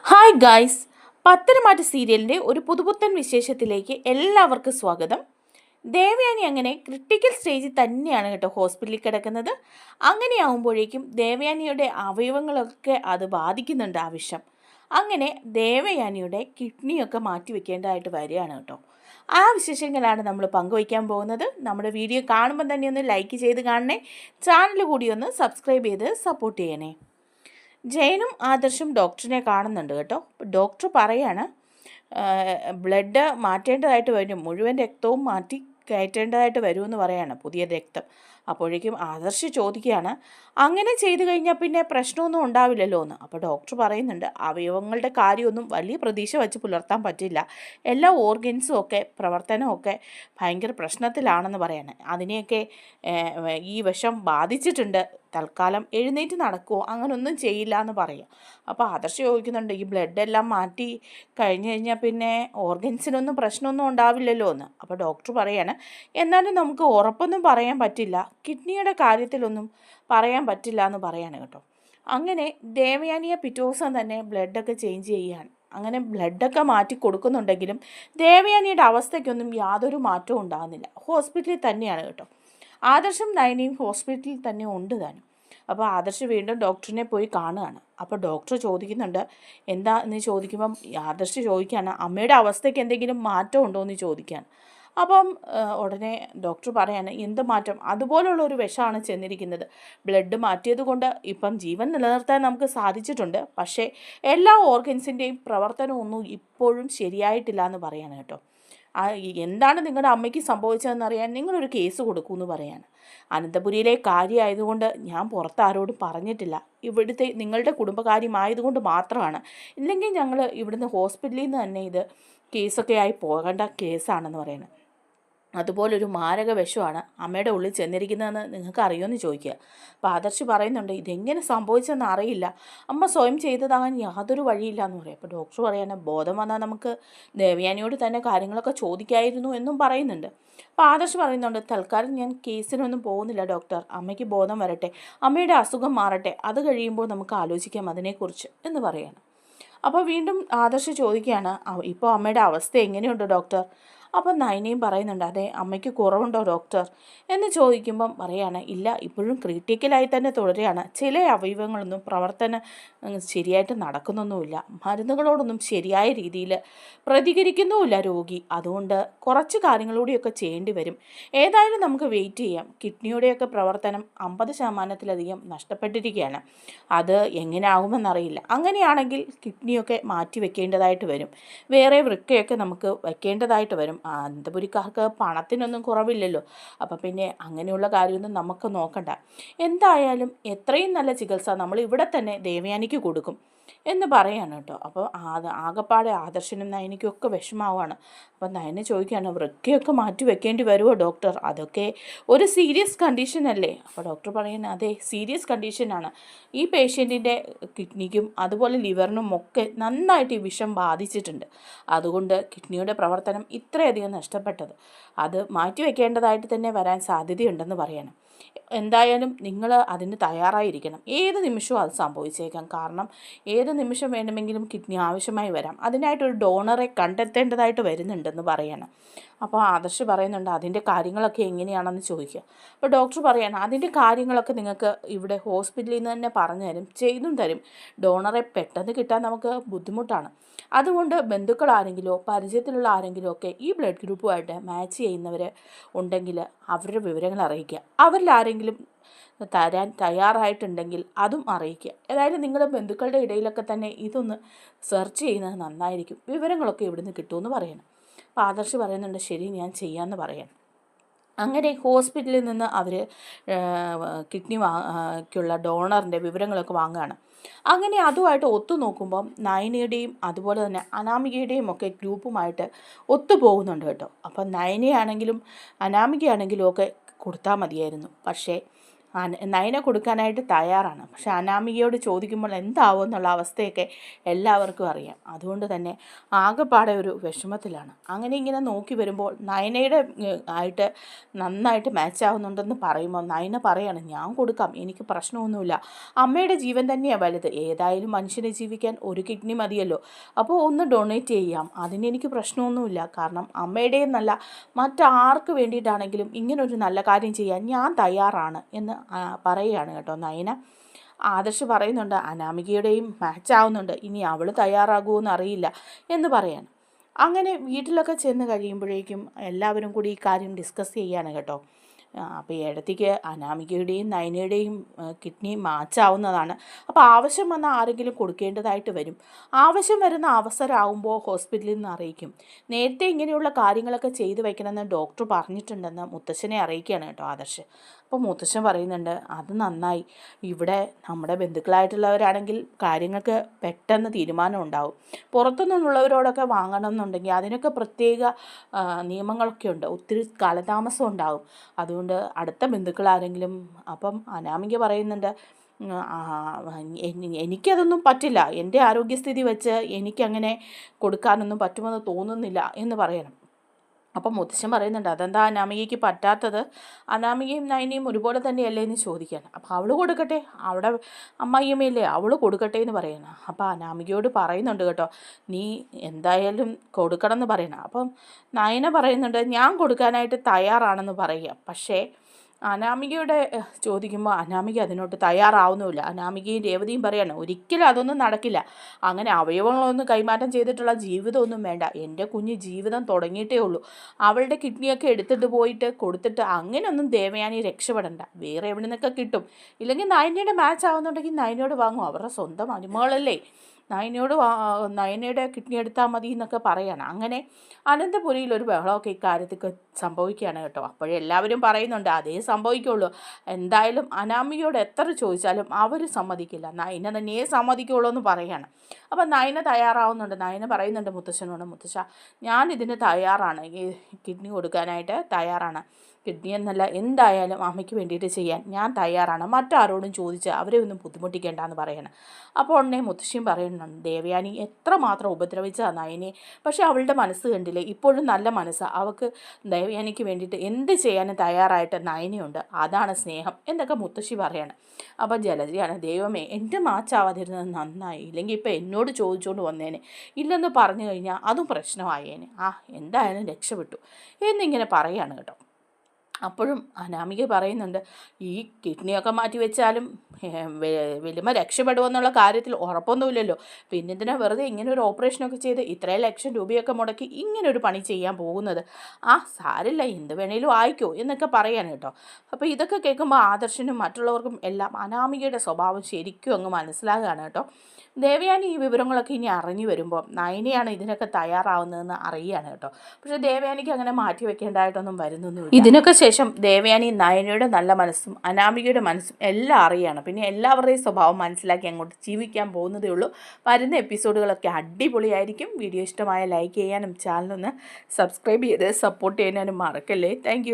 Hi guys, Patharamattu സീരിയലിൻ്റെ ഒരു പുതുപുത്തൻ വിശേഷത്തിലേക്ക് എല്ലാവർക്കും സ്വാഗതം. ദേവയാനി അങ്ങനെ ക്രിട്ടിക്കൽ സ്റ്റേജിൽ തന്നെയാണ് കേട്ടോ ഹോസ്പിറ്റലിൽ കിടക്കുന്നത്. അങ്ങനെയാവുമ്പോഴേക്കും ദേവയാനിയുടെ അവയവങ്ങളൊക്കെ അത് ബാധിക്കുന്നുണ്ട് ആ വിഷം. അങ്ങനെ ദേവയാനിയുടെ കിഡ്നിയൊക്കെ മാറ്റി വെക്കേണ്ടതായിട്ട് വരികയാണ് കേട്ടോ. ആ വിശേഷങ്ങളാണ് നമ്മൾ പങ്കുവയ്ക്കാൻ പോകുന്നത്. നമ്മുടെ വീഡിയോ കാണുമ്പോൾ തന്നെ ഒന്ന് ലൈക്ക് ചെയ്ത് കാണണേ, ചാനൽ കൂടി ഒന്ന് സബ്സ്ക്രൈബ് ചെയ്ത് സപ്പോർട്ട് ചെയ്യണേ. ജയനും ആദർശും ഡോക്ടറിനെ കാണുന്നുണ്ട് കേട്ടോ. ഡോക്ടർ പറയാണ് ബ്ലഡ് മാറ്റേണ്ടതായിട്ട് വരും, മുഴുവൻ രക്തവും മാറ്റി കയറ്റേണ്ടതായിട്ട് വരുമെന്ന് പറയാണ്, പുതിയ രക്തം. അപ്പോഴേക്കും ആദർശ് ചോദിക്കുകയാണ്, അങ്ങനെ ചെയ്തു കഴിഞ്ഞാൽ പിന്നെ പ്രശ്നമൊന്നും ഉണ്ടാവില്ലല്ലോ എന്ന്. അപ്പോൾ ഡോക്ടർ പറയുന്നുണ്ട്, അവയവങ്ങളുടെ കാര്യമൊന്നും വലിയ പ്രതീക്ഷ വെച്ച് പുലർത്താൻ പറ്റില്ല. എല്ലാ ഓർഗൻസും ഒക്കെ പ്രവർത്തനമൊക്കെ ഭയങ്കര പ്രശ്നത്തിലാണെന്ന് പറയാണ്. അതിനെയൊക്കെ ഈ വിഷം ബാധിച്ചിട്ടുണ്ട്. തൽക്കാലം എഴുന്നേറ്റ് നടക്കുമോ അങ്ങനൊന്നും ചെയ്യില്ല എന്ന് പറയാം. അപ്പോൾ ആദർശ് ചോദിക്കുന്നുണ്ട്, ഈ ബ്ലഡ് എല്ലാം മാറ്റി കഴിഞ്ഞ് കഴിഞ്ഞാൽ പിന്നെ ഓർഗൻസിനൊന്നും പ്രശ്നമൊന്നും ഉണ്ടാവില്ലല്ലോ എന്ന്. അപ്പോൾ ഡോക്ടർ പറയാണ്, എന്നാലും നമുക്ക് ഉറപ്പൊന്നും പറയാൻ പറ്റില്ല, കിഡ്നിയുടെ കാര്യത്തിലൊന്നും പറയാൻ പറ്റില്ല എന്ന് പറയാണ് കേട്ടോ. അങ്ങനെ ദേവയാനിയെ പിറ്റേ ദിവസം തന്നെ ബ്ലഡൊക്കെ ചേഞ്ച് ചെയ്യുകയാണ്. അങ്ങനെ ബ്ലഡൊക്കെ മാറ്റി കൊടുക്കുന്നുണ്ടെങ്കിലും ദേവയാനിയുടെ അവസ്ഥയ്ക്കൊന്നും യാതൊരു മാറ്റവും ഉണ്ടാകുന്നില്ല. ഹോസ്പിറ്റലിൽ തന്നെയാണ് കേട്ടോ. ആദർശും നയനയും ഹോസ്പിറ്റലിൽ തന്നെ ഉണ്ട് താനും. അപ്പോൾ ആദർശ് വീണ്ടും ഡോക്ടറിനെ പോയി കാണുകയാണ്. അപ്പോൾ ഡോക്ടർ ചോദിക്കുന്നുണ്ട്, എന്താ എന്ന് ചോദിക്കുമ്പം ആദർശ് ചോദിക്കുകയാണ്, അമ്മയുടെ അവസ്ഥയ്ക്ക് എന്തെങ്കിലും മാറ്റം ഉണ്ടോ എന്ന് ചോദിക്കുകയാണ്. അപ്പം ഉടനെ ഡോക്ടർ പറയാണ്, എന്ത് മാറ്റം, അതുപോലുള്ള ഒരു വിഷമാണ് ചെന്നിരിക്കുന്നത്. ബ്ലഡ് മാറ്റിയത് കൊണ്ട് ഇപ്പം ജീവൻ നിലനിർത്താൻ നമുക്ക് സാധിച്ചിട്ടുണ്ട്, പക്ഷേ എല്ലാ ഓർഗൻസിൻ്റെയും പ്രവർത്തനമൊന്നും ഇപ്പോഴും ശരിയായിട്ടില്ല എന്ന് പറയാണ് കേട്ടോ. എന്താണ് നിങ്ങളുടെ അമ്മയ്ക്ക് സംഭവിച്ചതെന്നറിയാൻ നിങ്ങളൊരു കേസ് കൊടുക്കുമെന്ന് പറയാണ്. അനന്തപുരിയിലെ കാര്യമായതുകൊണ്ട് ഞാൻ പുറത്താരോടും പറഞ്ഞിട്ടില്ല, ഇവിടുത്തെ നിങ്ങളുടെ കുടുംബകാര്യമായതുകൊണ്ട് മാത്രമാണ്. ഇല്ലെങ്കിൽ ഞങ്ങൾ ഇവിടുന്ന് ഹോസ്പിറ്റലിൽ നിന്ന് തന്നെ ഇത് കേസൊക്കെ ആയി പോകേണ്ട കേസാണെന്ന് പറയുന്നത്. അതുപോലൊരു മാരക വിഷമാണ് അമ്മയുടെ ഉള്ളിൽ ചെന്നിരിക്കുന്നതെന്ന് നിങ്ങൾക്ക് അറിയുമെന്ന് ചോദിക്കുക. അപ്പോൾ ആദർശ് പറയുന്നുണ്ട്, ഇതെങ്ങനെ സംഭവിച്ചെന്ന് അറിയില്ല, അമ്മ സ്വയം ചെയ്തതാകാൻ യാതൊരു വഴിയില്ല എന്ന് പറയും. അപ്പോൾ ഡോക്ടർ പറയാണ്, ബോധം വന്നാൽ നമുക്ക് ദേവയാനിയോട് തന്നെ കാര്യങ്ങളൊക്കെ ചോദിക്കായിരുന്നു എന്നും പറയുന്നുണ്ട്. അപ്പോൾ ആദർശ് പറയുന്നുണ്ട്, തൽക്കാലം ഞാൻ കേസിനൊന്നും പോകുന്നില്ല ഡോക്ടർ, അമ്മയ്ക്ക് ബോധം വരട്ടെ, അമ്മയുടെ അസുഖം മാറട്ടെ, അത് കഴിയുമ്പോൾ നമുക്ക് ആലോചിക്കാം അതിനെക്കുറിച്ച് എന്ന് പറയാണ്. അപ്പോൾ വീണ്ടും ആദർശ് ചോദിക്കുകയാണ്, ഇപ്പോൾ അമ്മയുടെ അവസ്ഥ എങ്ങനെയുണ്ട് ഡോക്ടർ? അപ്പം നയനയും പറയുന്നുണ്ട്, അതെ അമ്മയ്ക്ക് കുറവുണ്ടോ ഡോക്ടർ എന്ന് ചോദിക്കുമ്പം പറയാണ്, ഇല്ല ഇപ്പോഴും ക്രിട്ടിക്കലായി തന്നെ തുടരുകയാണ്, ചില അവയവങ്ങളൊന്നും പ്രവർത്തനം ശരിയായിട്ട് നടക്കുന്നൊന്നുമില്ല, മരുന്നുകളോടൊന്നും ശരിയായ രീതിയിൽ പ്രതികരിക്കുന്നുമില്ല രോഗി, അതുകൊണ്ട് കുറച്ച് കാര്യങ്ങളൂടെയൊക്കെ ചെയ്യേണ്ടി വരും. ഏതായാലും നമുക്ക് വെയിറ്റ് ചെയ്യാം. കിഡ്നിയുടെയൊക്കെ പ്രവർത്തനം 50% നഷ്ടപ്പെട്ടിരിക്കുകയാണ്. അത് എങ്ങനെ ആകുമെന്നറിയില്ല. അങ്ങനെയാണെങ്കിൽ കിഡ്നിയൊക്കെ മാറ്റി വെക്കേണ്ടതായിട്ട് വരും, വേറെ വൃക്കയൊക്കെ നമുക്ക് വയ്ക്കേണ്ടതായിട്ട് വരും. അനന്തപുരിക്കാർക്ക് പണത്തിനൊന്നും കുറവില്ലല്ലോ. അപ്പം പിന്നെ അങ്ങനെയുള്ള കാര്യമൊന്നും നമുക്ക് നോക്കണ്ട. എന്തായാലും എത്രയും നല്ല ചികിത്സ നമ്മൾ ഇവിടെ തന്നെ ദേവയാനിക്ക് കൊടുക്കും എന്ന് പറയാണ് കേട്ടോ. അപ്പോൾ ആകപ്പാടെ ആദർശനും നയനിക്കും ഒക്കെ വിഷമാവാണ്. അപ്പം നയന ചോദിക്കുകയാണ്, വൃക്കയൊക്കെ മാറ്റി വെക്കേണ്ടി വരുമോ ഡോക്ടർ? അതൊക്കെ ഒരു സീരിയസ് കണ്ടീഷൻ അല്ലേ? അപ്പോൾ ഡോക്ടർ പറയുന്നത്, അതെ സീരിയസ് കണ്ടീഷനാണ്. ഈ പേഷ്യൻറ്റിൻ്റെ കിഡ്നിക്കും അതുപോലെ ലിവറിനും ഒക്കെ നന്നായിട്ട് ഈ വിഷം ബാധിച്ചിട്ടുണ്ട്. അതുകൊണ്ട് കിഡ്നിയുടെ പ്രവർത്തനം ഇത്രയധികം നഷ്ടപ്പെട്ടത്, അത് മാറ്റിവെക്കേണ്ടതായിട്ട് തന്നെ വരാൻ സാധ്യതയുണ്ടെന്ന് പറയണം. എന്തായാലും നിങ്ങൾ അതിന് തയ്യാറായിരിക്കണം. ഏത് നിമിഷവും അത് സംഭവിച്ചേക്കാം. കാരണം ഏത് നിമിഷം വേണമെങ്കിലും കിഡ്നി ആവശ്യമായി വരാം. അതിനായിട്ടൊരു ഡോണറെ കണ്ടെത്തേണ്ടതായിട്ട് വരുന്നുണ്ടെന്ന് പറയണം. അപ്പോൾ ആദർശ് പറയുന്നുണ്ട്, അതിൻ്റെ കാര്യങ്ങളൊക്കെ എങ്ങനെയാണെന്ന് ചോദിക്കുക. അപ്പോൾ ഡോക്ടർ പറയാണ്, അതിൻ്റെ കാര്യങ്ങളൊക്കെ നിങ്ങൾക്ക് ഇവിടെ ഹോസ്പിറ്റലിൽ നിന്ന് തന്നെ പറഞ്ഞു തരും, ചെയ്തും തരും. ഡോണറെ പെട്ടെന്ന് കിട്ടാൻ നമുക്ക് ബുദ്ധിമുട്ടാണ്. അതുകൊണ്ട് ബന്ധുക്കൾ ആരെങ്കിലോ പരിചയത്തിലുള്ള ആരെങ്കിലും ഒക്കെ ഈ ബ്ലഡ് ഗ്രൂപ്പുമായിട്ട് മാച്ച് ചെയ്യുന്നവർ ഉണ്ടെങ്കിൽ അവരുടെ വിവരങ്ങൾ അറിയിക്കുക. അവരിൽ ആരെങ്കിലും തരാൻ തയ്യാറായിട്ടുണ്ടെങ്കിൽ അതും അറിയിക്കുക. ഏതായാലും നിങ്ങളുടെ ബന്ധുക്കളുടെ ഇടയിലൊക്കെ തന്നെ ഇതൊന്ന് സെർച്ച് ചെയ്യുന്നത് നന്നായിരിക്കും, വിവരങ്ങളൊക്കെ ഇവിടുന്ന് കിട്ടുമെന്ന് പറയണം. അപ്പോൾ ആദർശ് പറയുന്നുണ്ട്, ശരി ഞാൻ ചെയ്യാമെന്ന് പറയണം. അങ്ങനെ ഹോസ്പിറ്റലിൽ നിന്ന് അവർ കിഡ്നിക്കുള്ള ഡോണറിൻ്റെ വിവരങ്ങളൊക്കെ വാങ്ങുകയാണ്. അങ്ങനെ അതുമായിട്ട് ഒത്തു നോക്കുമ്പം നയനയുടെയും അതുപോലെ തന്നെ അനാമികയുടെയും ഒക്കെ ഗ്രൂപ്പുമായിട്ട് ഒത്തുപോകുന്നുണ്ട് കേട്ടോ. അപ്പം നയനയാണെങ്കിലും അനാമികയാണെങ്കിലും ഒക്കെ കൊടുത്താൽ മതിയായിരുന്നു. പക്ഷേ നയന കൊടുക്കാനായിട്ട് തയ്യാറാണ്. പക്ഷെ അനാമികയോട് ചോദിക്കുമ്പോൾ എന്താവും എന്നുള്ള അവസ്ഥയൊക്കെ എല്ലാവർക്കും അറിയാം. അതുകൊണ്ട് തന്നെ ആകെപ്പാടെ ഒരു വിഷമത്തിലാണ്. അങ്ങനെ ഇങ്ങനെ നോക്കി വരുമ്പോൾ നയനയുടെ ആയിട്ട് നന്നായിട്ട് മാച്ച് ആവുന്നുണ്ടെന്ന് പറയുമ്പോൾ നയന പറയാണ്, ഞാൻ കൊടുക്കാം, എനിക്ക് പ്രശ്നമൊന്നുമില്ല, അമ്മയുടെ ജീവൻ തന്നെയാണ് വലുത്, ഏതായാലും മനുഷ്യനെ ജീവിക്കാൻ ഒരു കിഡ്നി മതിയല്ലോ, അപ്പോൾ ഒന്ന് ഡൊണേറ്റ് ചെയ്യാം, അതിനെനിക്ക് പ്രശ്നമൊന്നുമില്ല. കാരണം അമ്മയുടെയും നല്ല മറ്റാർക്ക് വേണ്ടിയിട്ടാണെങ്കിലും ഇങ്ങനൊരു നല്ല കാര്യം ചെയ്യാൻ ഞാൻ തയ്യാറാണ് എന്ന് പറയുകയാണ് കേട്ടോ നയന. ആദർശ് പറയുന്നുണ്ട് അനാമികയുടെയും മാച്ച് ആവുന്നുണ്ട്, ഇനി അവൾ തയ്യാറാകുമോ അറിയില്ല എന്ന് പറയാൻ. അങ്ങനെ വീട്ടിലൊക്കെ ചെന്ന് കഴിയുമ്പോഴേക്കും എല്ലാവരും കൂടി ഈ കാര്യം ഡിസ്കസ് ചെയ്യാണ് കേട്ടോ. അപ്പോൾ ഏടത്തിക്ക് അനാമികയുടെയും നയനയുടെയും കിഡ്നി മാച്ചാവുന്നതാണ്. അപ്പോൾ ആവശ്യം വന്നാൽ ആരെങ്കിലും കൊടുക്കേണ്ടതായിട്ട് വരും. ആവശ്യം വരുന്ന അവസരമാകുമ്പോൾ ഹോസ്പിറ്റലിൽ നിന്ന് അറിയിക്കും. നേരത്തെ ഇങ്ങനെയുള്ള കാര്യങ്ങളൊക്കെ ചെയ്തു വയ്ക്കണമെന്ന് ഡോക്ടർ പറഞ്ഞിട്ടുണ്ടെന്ന് മുത്തശ്ശനെ അറിയിക്കുകയാണ് കേട്ടോ ആദർശ്. അപ്പോൾ മുത്തശ്ശൻ പറയുന്നുണ്ട്, അത് നന്നായി, ഇവിടെ നമ്മുടെ ബന്ധുക്കളായിട്ടുള്ളവരാണെങ്കിൽ കാര്യങ്ങൾക്ക് പെട്ടെന്ന് തീരുമാനം ഉണ്ടാവും. പുറത്തുനിന്നുള്ളവരോടൊക്കെ വാങ്ങണം എന്നുണ്ടെങ്കിൽ അതിനൊക്കെ പ്രത്യേക നിയമങ്ങളൊക്കെ ഉണ്ട്, ഒത്തിരി കാലതാമസം ഉണ്ടാകും. അതുകൊണ്ട് അടുത്ത ബന്ധുക്കളാരെങ്കിലും. അപ്പം അനാമിക പറയുന്നുണ്ട്, എനിക്കതൊന്നും പറ്റില്ല, എൻ്റെ ആരോഗ്യസ്ഥിതി വെച്ച് എനിക്കങ്ങനെ കൊടുക്കാനൊന്നും പറ്റുമെന്ന് തോന്നുന്നില്ല എന്ന് പറയണം. അപ്പം മുത്തശ്ശൻ പറയുന്നുണ്ട്, അതെന്താ അനാമികയ്ക്ക് പറ്റാത്തത്, അനാമികയും നയനയും ഒരുപോലെ തന്നെയല്ലേ എന്ന് ചോദിക്കാൻ. അപ്പോൾ അവൾ കൊടുക്കട്ടെ, അവിടെ അമ്മായിയമ്മയല്ലേ, അവൾ കൊടുക്കട്ടെ എന്ന് പറയണം. അപ്പോൾ അനാമികയോട് പറയുന്നുണ്ട് കേട്ടോ, നീ എന്തായാലും കൊടുക്കണം എന്ന് പറയണം. അപ്പം നയന പറയുന്നുണ്ട്, ഞാൻ കൊടുക്കാനായിട്ട് തയ്യാറാണെന്ന് പറയുക. പക്ഷേ അനാമികയുടെ ചോദിക്കുമ്പോൾ അനാമിക അതിനോട്ട് തയ്യാറാവുന്നുമില്ല. അനാമികയും രേവതിയും പറയാണ്, ഒരിക്കലും അതൊന്നും നടക്കില്ല, അങ്ങനെ അവയവങ്ങളൊന്നും കൈമാറ്റം ചെയ്തിട്ടുള്ള ജീവിതമൊന്നും വേണ്ട, എൻ്റെ കുഞ്ഞ് ജീവിതം തുടങ്ങിയിട്ടേ ഉള്ളൂ, അവളുടെ കിഡ്നിയൊക്കെ എടുത്തിട്ട് പോയിട്ട് കൊടുത്തിട്ട് അങ്ങനെയൊന്നും ദേവയാനി രക്ഷപ്പെടണ്ട, വേറെ എവിടെ നിന്നൊക്കെ കിട്ടും, ഇല്ലെങ്കിൽ നയനയുടെ മാച്ച് ആവുന്നുണ്ടെങ്കിൽ നയനയോട് വാങ്ങും, അവരുടെ സ്വന്തം മരുമകളല്ലേ, നയനയുടെ കിഡ്നി എടുത്താൽ മതി എന്നൊക്കെ പറയാണ്. അങ്ങനെ അനന്തപുരിയിൽ ഒരു ബഹളമൊക്കെ ഇക്കാര്യത്തിൽ സംഭവിക്കുകയാണ് കേട്ടോ. അപ്പോഴെല്ലാവരും പറയുന്നുണ്ട് അതേ സംഭവിക്കുള്ളൂ, എന്തായാലും അനാമികയോട് എത്ര ചോദിച്ചാലും അവർ സമ്മതിക്കില്ല, നയന തന്നെയേ സമ്മതിക്കുള്ളൂ എന്ന് പറയാണ്. അപ്പം നയന തയ്യാറാവുന്നുണ്ട്. നയന പറയുന്നുണ്ട് മുത്തശ്ശനോട്, മുത്തശ്ശ ഞാനിതിന് തയ്യാറാണ്, ഈ കിഡ്നി കൊടുക്കാനായിട്ട് തയ്യാറാണ്, കിഡ്നി എന്നല്ല എന്തായാലും അമ്മയ്ക്ക് വേണ്ടിയിട്ട് ചെയ്യാൻ ഞാൻ തയ്യാറാണ്, മറ്റാരോടും ചോദിച്ച് അവരെ ഒന്നും ബുദ്ധിമുട്ടിക്കേണ്ടെന്ന് പറയണം. അപ്പോൾ ഉടനെ മുത്തശ്ശിയും പറയുന്നുണ്ട്, ദേവയാനി എത്രമാത്രം ഉപദ്രവിച്ചതാണ് നയനെ, പക്ഷേ അവളുടെ മനസ്സ് കണ്ടില്ലേ, ഇപ്പോഴും നല്ല മനസ്സാണ് അവൾക്ക്, ദേവയാനിക്ക് വേണ്ടിയിട്ട് എന്ത് ചെയ്യാനും തയ്യാറായിട്ട് നയനയുണ്ട്, അതാണ് സ്നേഹം എന്നൊക്കെ മുത്തശ്ശി പറയണം. അപ്പം ജലജയാണ്, ദൈവമേ എൻ്റെ മാച്ചാവാതിരുന്നത് നന്നായി, ഇല്ലെങ്കിൽ ഇപ്പം എന്നോട് ചോദിച്ചുകൊണ്ട് വന്നേനെ, ഇല്ലെന്ന് പറഞ്ഞു കഴിഞ്ഞാൽ അതും പ്രശ്നമായേനെ, എന്തായാലും രക്ഷപ്പെട്ടു എന്നിങ്ങനെ പറയാണ് കേട്ടോ. അപ്പോഴും അനാമിക പറയുന്നുണ്ട്, ഈ കിഡ്നിയൊക്കെ മാറ്റി വെച്ചാലും വലിയ രക്ഷപ്പെടുമെന്നുള്ള കാര്യത്തിൽ ഉറപ്പൊന്നുമില്ലല്ലോ, പിന്നെ എന്തിനാ വെറുതെ ഇങ്ങനെ ഒരു ഓപ്പറേഷനൊക്കെ ചെയ്ത് ഇത്രയും ലക്ഷം രൂപയൊക്കെ മുടക്കി ഇങ്ങനൊരു പണി ചെയ്യാൻ പോകുന്നത്, സാരില്ല, എന്ത് വേണേലും ആയിക്കോ എന്നൊക്കെ പറയാൻ കേട്ടോ. അപ്പോൾ ഇതൊക്കെ കേൾക്കുമ്പോൾ ആദർശനും മറ്റുള്ളവർക്കും എല്ലാം അനാമികയുടെ സ്വഭാവം ശരിക്കും അങ്ങ് മനസ്സിലാകുകയാണ് കേട്ടോ. ദേവയാനി ഈ വിവരങ്ങളൊക്കെ ഇനി അറിഞ്ഞു വരുമ്പോൾ നയനയാണ് ഇതിനൊക്കെ തയ്യാറാവുന്നതെന്ന് അറിയുകയാണ് കേട്ടോ. പക്ഷേ ദേവയാനിക്ക് അങ്ങനെ മാറ്റി വെക്കേണ്ടതായിട്ടൊന്നും വരുന്നൊന്നുമില്ല. ഇതിനൊക്കെ ശേഷം ദേവയാനി നയനയുടെ നല്ല മനസ്സും അനാമികയുടെ മനസ്സും എല്ലാം അറിയാണ്. പിന്നെ എല്ലാവരുടെയും സ്വഭാവം മനസ്സിലാക്കി അങ്ങോട്ട് ജീവിക്കാൻ പോകുന്നതേ ഉള്ളൂ. വരുന്ന എപ്പിസോഡുകളൊക്കെ അടിപൊളിയായിരിക്കും. വീഡിയോ ഇഷ്ടമായ ലൈക്ക് ചെയ്യാനും ചാനലൊന്ന് സബ്സ്ക്രൈബ് ചെയ്ത് സപ്പോർട്ട് ചെയ്യാനും മറക്കല്ലേ. താങ്ക്